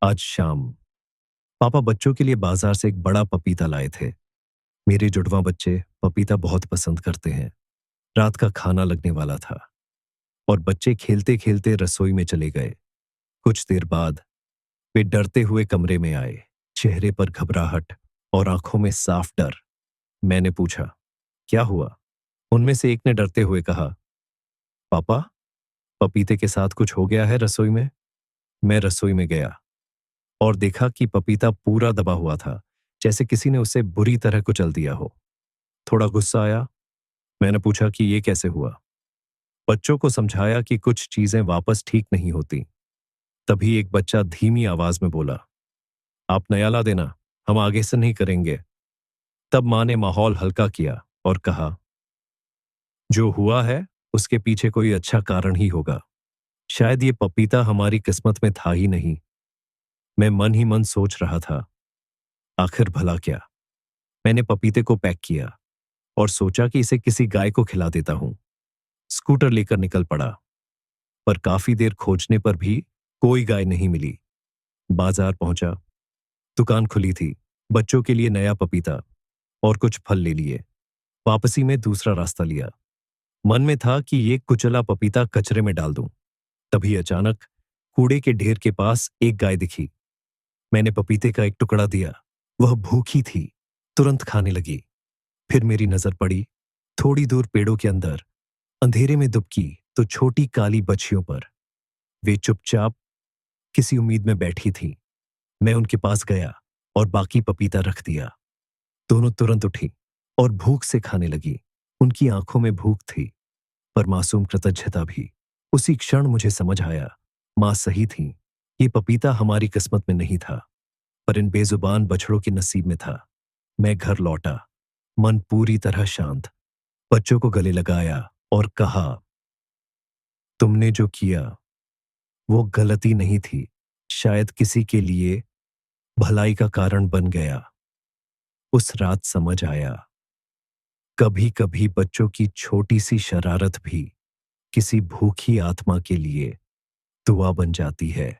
आज शाम पापा बच्चों के लिए बाजार से एक बड़ा पपीता लाए थे। मेरे जुड़वा बच्चे पपीता बहुत पसंद करते हैं। रात का खाना लगने वाला था और बच्चे खेलते खेलते रसोई में चले गए। कुछ देर बाद वे डरते हुए कमरे में आए, चेहरे पर घबराहट और आंखों में साफ डर। मैंने पूछा, क्या हुआ? उनमें से एक ने डरते हुए कहा, पापा, पपीते के साथ कुछ हो गया है रसोई में। मैं रसोई में गया और देखा कि पपीता पूरा दबा हुआ था, जैसे किसी ने उसे बुरी तरह कुचल दिया हो। थोड़ा गुस्सा आया। मैंने पूछा कि ये कैसे हुआ। बच्चों को समझाया कि कुछ चीजें वापस ठीक नहीं होती। तभी एक बच्चा धीमी आवाज में बोला, आप नया ला देना, हम आगे से नहीं करेंगे। तब मां ने माहौल हल्का किया और कहा, जो हुआ है उसके पीछे कोई अच्छा कारण ही होगा। शायद ये पपीता हमारी किस्मत में था ही नहीं। मैं मन ही मन सोच रहा था, आखिर भला क्या। मैंने पपीते को पैक किया और सोचा कि इसे किसी गाय को खिला देता हूं। स्कूटर लेकर निकल पड़ा, पर काफी देर खोजने पर भी कोई गाय नहीं मिली। बाजार पहुंचा। दुकान खुली थी। बच्चों के लिए नया पपीता और कुछ फल ले लिए। वापसी में दूसरा रास्ता लिया। मन में था कि ये कुचला पपीता कचरे में डाल दूं। तभी अचानक कूड़े के ढेर के पास एक गाय दिखी। मैंने पपीते का एक टुकड़ा दिया। वह भूखी थी, तुरंत खाने लगी। फिर मेरी नजर पड़ी थोड़ी दूर पेड़ों के अंदर, अंधेरे में दुबकी तो छोटी काली बच्चियों पर। वे चुपचाप किसी उम्मीद में बैठी थी। मैं उनके पास गया और बाकी पपीता रख दिया। दोनों तुरंत उठी और भूख से खाने लगी। उनकी आंखों में भूख थी, पर मासूम कृतज्ञता भी। उसी क्षण मुझे समझ आया, मां सही थी। ये पपीता हमारी किस्मत में नहीं था, पर इन बेजुबान बछड़ों के नसीब में था। मैं घर लौटा, मन पूरी तरह शांत। बच्चों को गले लगाया और कहा, तुमने जो किया वो गलती नहीं थी, शायद किसी के लिए भलाई का कारण बन गया। उस रात समझ आया, कभी कभी बच्चों की छोटी सी शरारत भी किसी भूखी आत्मा के लिए दुआ बन जाती है।